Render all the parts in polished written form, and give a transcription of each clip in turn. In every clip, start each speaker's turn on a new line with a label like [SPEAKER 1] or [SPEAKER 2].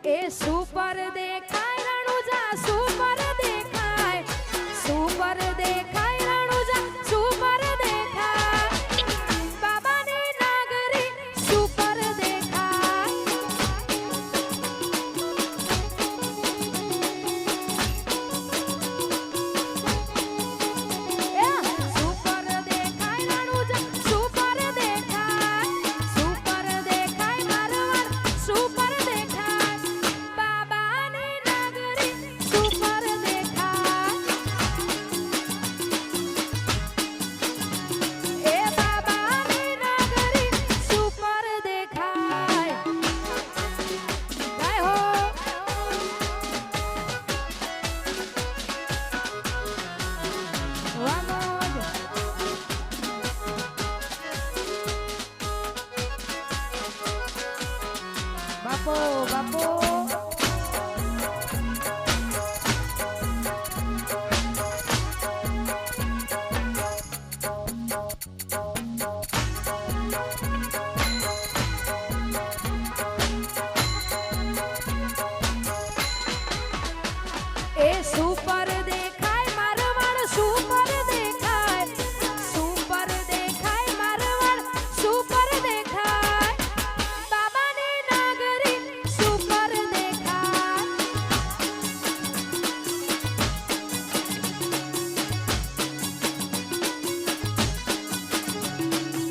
[SPEAKER 1] એ super દેખાય Ranuja super દેખાય super દેખાય રણુજા સુપર દેખાય બાબાની નગરી સુપર દેખાય સુપર દેખાય રણુજા સુપર દેખાય સુપર દેખાય મારવાડ સુપર દેખાય બાબાની નગરી સુપર દેખાય એ બાબાની નગરી સુપર દેખાય ગાય હો વામોજ બાપો બાપો એ સુપર દેખાય મારવાડ સુપર દેખાય સુપર દેખાય મારવાડ સુપર દેખાય બાબાની નગરી સુપર દેખાય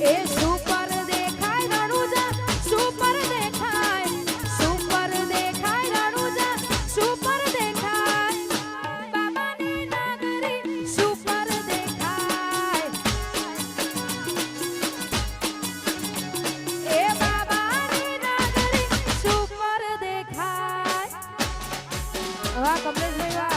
[SPEAKER 1] એ સુપર દેખાય રણુજા સુપર દેખાય સુપર દેખાય રણુજા સુપર દેખાય બાબાની નગરી સુપર દેખાય એ બાબાની નગરી સુપર દેખાય વાહ કમલેશભાઈ વાહ